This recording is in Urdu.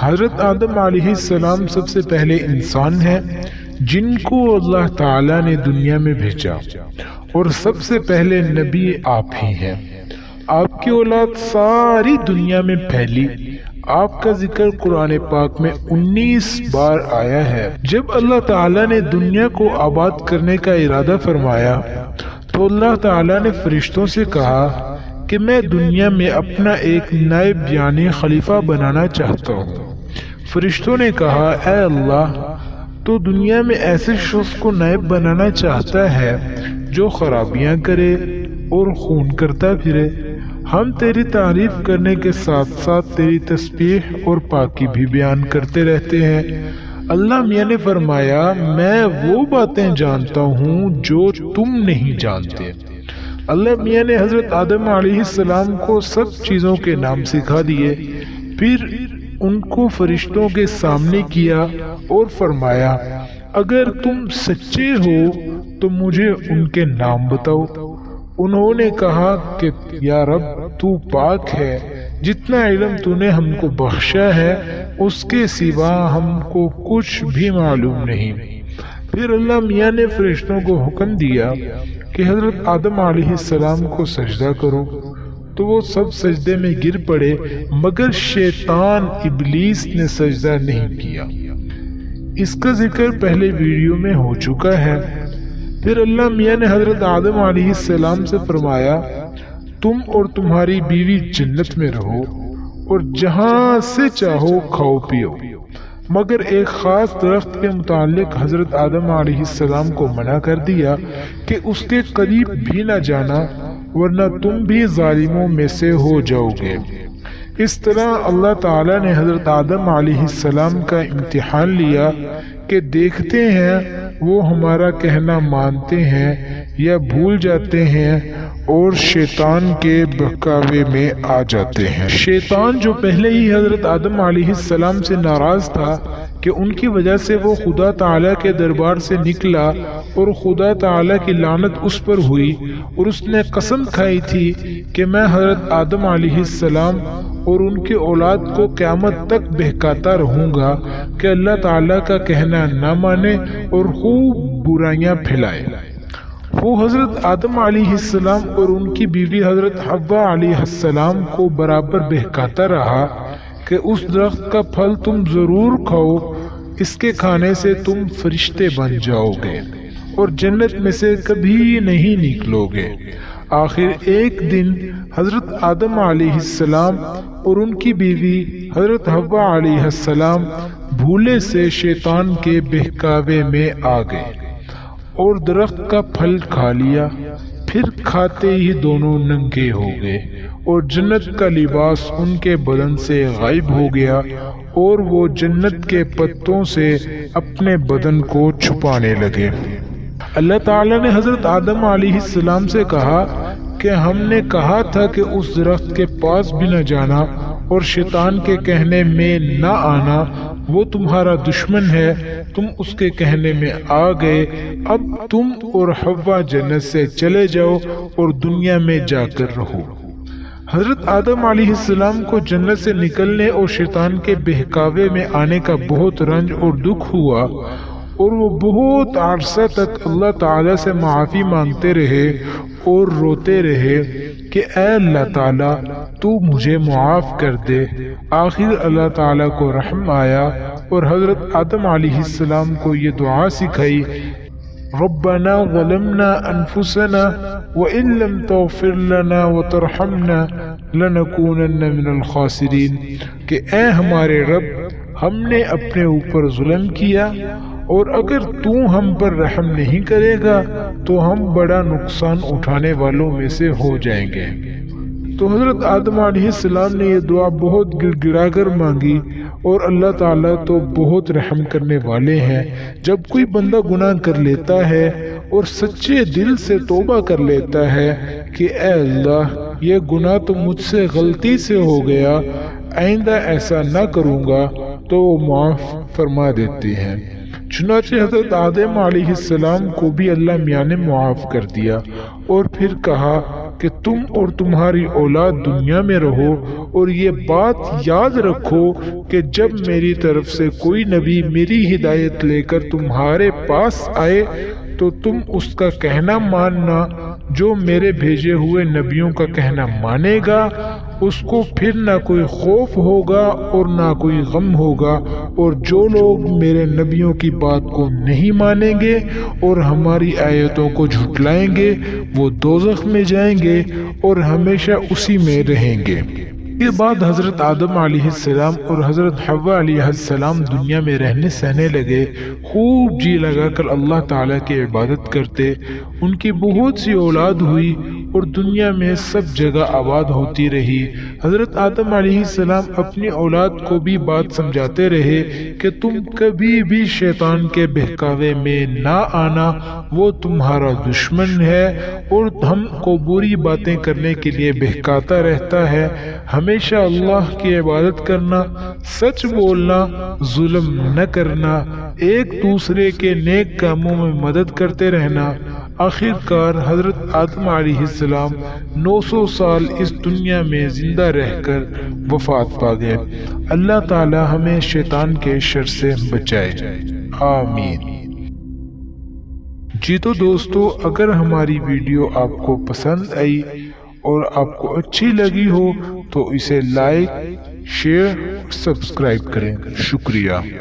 حضرت آدم علیہ السلام سب سے پہلے انسان ہیں جن کو اللہ تعالیٰ نے دنیا میں بھیجا، اور سب سے پہلے نبی آپ ہی ہیں۔ آپ کی اولاد ساری دنیا میں پھیلی۔ آپ کا ذکر قرآن پاک میں 19 بار آیا ہے۔ جب اللہ تعالیٰ نے دنیا کو آباد کرنے کا ارادہ فرمایا تو اللہ تعالیٰ نے فرشتوں سے کہا کہ میں دنیا میں اپنا ایک نائب یعنی خلیفہ بنانا چاہتا ہوں۔ فرشتوں نے کہا اے اللہ، تو دنیا میں ایسے شخص کو نائب بنانا چاہتا ہے جو خرابیاں کرے اور خون کرتا پھرے۔ ہم تیری تعریف کرنے کے ساتھ ساتھ تیری تسبیح اور پاکی بھی بیان کرتے رہتے ہیں۔ اللہ میاں نے فرمایا میں وہ باتیں جانتا ہوں جو تم نہیں جانتے۔ اللہ میاں نے حضرت آدم علیہ السلام کو سب چیزوں کے نام سکھا دیے، پھر ان کو فرشتوں کے سامنے کیا اور فرمایا اگر تم سچے ہو تو مجھے ان کے نام بتاؤ۔ انہوں نے کہا کہ یا رب تو پاک ہے، جتنا علم تو نے ہم کو بخشا ہے اس کے سوا ہم کو کچھ بھی معلوم نہیں۔ پھر اللہ میاں نے فرشتوں کو حکم دیا کہ حضرت آدم علیہ السلام کو سجدہ کرو، تو وہ سب سجدے میں گر پڑے مگر شیطان ابلیس نے سجدہ نہیں کیا۔ اس کا ذکر پہلے ویڈیو میں ہو چکا ہے۔ پھر اللہ میاں نے حضرت آدم علیہ السلام سے فرمایا تم اور تمہاری بیوی جنت میں رہو اور جہاں سے چاہو کھاؤ پیو، مگر ایک خاص درخت کے متعلق حضرت آدم علیہ السلام کو منع کر دیا کہ اس کے قریب بھی نہ جانا ورنہ تم بھی ظالموں میں سے ہو جاؤ گے۔ اس طرح اللہ تعالیٰ نے حضرت آدم علیہ السلام کا امتحان لیا کہ دیکھتے ہیں وہ ہمارا کہنا مانتے ہیں یا بھول جاتے ہیں اور شیطان کے بہکاوے میں آ جاتے ہیں۔ شیطان جو پہلے ہی حضرت آدم علیہ السلام سے ناراض تھا کہ ان کی وجہ سے وہ خدا تعالیٰ کے دربار سے نکلا اور خدا تعالیٰ کی لعنت اس پر ہوئی، اور اس نے قسم کھائی تھی کہ میں حضرت آدم علیہ السلام اور ان کے اولاد کو قیامت تک بہکاتا رہوں گا کہ اللہ تعالیٰ کا کہنا نہ مانے اور خوب برائیاں پھیلائے۔ وہ حضرت آدم علیہ السلام اور ان کی بیوی حضرت حوا علیہ السلام کو برابر بہکاتا رہا کہ اس درخت کا پھل تم ضرور کھاؤ، اس کے کھانے سے تم فرشتے بن جاؤ گے اور جنت میں سے کبھی نہیں نکلو گے۔ آخر ایک دن حضرت آدم علیہ السلام اور ان کی بیوی حضرت حوا علیہ السلام بھولے سے شیطان کے بہکاوے میں آ گئے اور درخت کا پھل کھا لیا۔ پھر کھاتے ہی دونوں ننگے ہو گئے اور جنت کا لباس ان کے بدن سے غائب ہو گیا اور وہ جنت کے پتوں سے اپنے بدن کو چھپانے لگے۔ اللہ تعالیٰ نے حضرت آدم علیہ السلام سے کہا کہ ہم نے کہا تھا کہ اس درخت کے پاس بھی نہ جانا اور شیطان کے کہنے میں نہ آنا، وہ تمہارا دشمن ہے، تم اس کے کہنے میں آ گئے، اب تم اور حوا جنت سے چلے جاؤ اور دنیا میں جا کر رہو۔ حضرت آدم علیہ السلام کو جنت سے نکلنے اور شیطان کے بہکاوے میں آنے کا بہت رنج اور دکھ ہوا، اور وہ بہت عرصہ تک اللہ تعالیٰ سے معافی مانگتے رہے اور روتے رہے کہ اے اللہ تعالیٰ تو مجھے معاف کر دے۔ آخر اللہ تعالیٰ کو رحم آیا اور حضرت آدم علیہ السلام کو یہ دعا سکھائی ربنا ظلمنا انفسنا وان لم تغفر لنا وترحمنا لنکونن من الخاسرین، کہ اے ہمارے رب ہم نے اپنے اوپر ظلم کیا اور اگر تو ہم پر رحم نہیں کرے گا تو ہم بڑا نقصان اٹھانے والوں میں سے ہو جائیں گے۔ تو حضرت آدم علیہ السلام نے یہ دعا بہت گڑ گڑا کر مانگی، اور اللہ تعالیٰ تو بہت رحم کرنے والے ہیں۔ جب کوئی بندہ گناہ کر لیتا ہے اور سچے دل سے توبہ کر لیتا ہے کہ اے اللہ یہ گناہ تو مجھ سے غلطی سے ہو گیا، آئندہ ایسا نہ کروں گا، تو وہ معاف فرما دیتے ہیں۔ چنانچہ حضرت آدم علیہ السلام کو بھی اللہ میاں نے معاف کر دیا اور پھر کہا کہ تم اور تمہاری اولاد دنیا میں رہو، اور یہ بات یاد رکھو کہ جب میری طرف سے کوئی نبی میری ہدایت لے کر تمہارے پاس آئے تو تم اس کا کہنا ماننا، جو میرے بھیجے ہوئے نبیوں کا کہنا مانے گا اس کو پھر نہ کوئی خوف ہوگا اور نہ کوئی غم ہوگا، اور جو لوگ میرے نبیوں کی بات کو نہیں مانیں گے اور ہماری آیتوں کو جھٹلائیں گے وہ دوزخ میں جائیں گے اور ہمیشہ اسی میں رہیں گے۔ اس کے بعد حضرت آدم علیہ السلام اور حضرت حوا علیہ السلام دنیا میں رہنے سہنے لگے، خوب جی لگا کر اللہ تعالیٰ کی عبادت کرتے۔ ان کی بہت سی اولاد ہوئی اور دنیا میں سب جگہ آباد ہوتی رہی۔ حضرت آدم علیہ السلام اپنی اولاد کو بھی بات سمجھاتے رہے کہ تم کبھی بھی شیطان کے بہکاوے میں نہ آنا، وہ تمہارا دشمن ہے اور ہم کو بری باتیں کرنے کے لیے بہکاتا رہتا ہے۔ ہمیشہ اللہ کی عبادت کرنا، سچ بولنا، ظلم نہ کرنا، ایک دوسرے کے نیک کاموں میں مدد کرتے رہنا۔ آخر کار حضرت آدم علیہ السلام 900 سال اس دنیا میں زندہ رہ کر وفات پا گئے۔ اللہ تعالی ہمیں شیطان کے شر سے بچائے، آمین۔ جی تو دوستو، اگر ہماری ویڈیو آپ کو پسند آئی اور آپ کو اچھی لگی ہو تو اسے لائک، شیئر، سبسکرائب کریں۔ شکریہ۔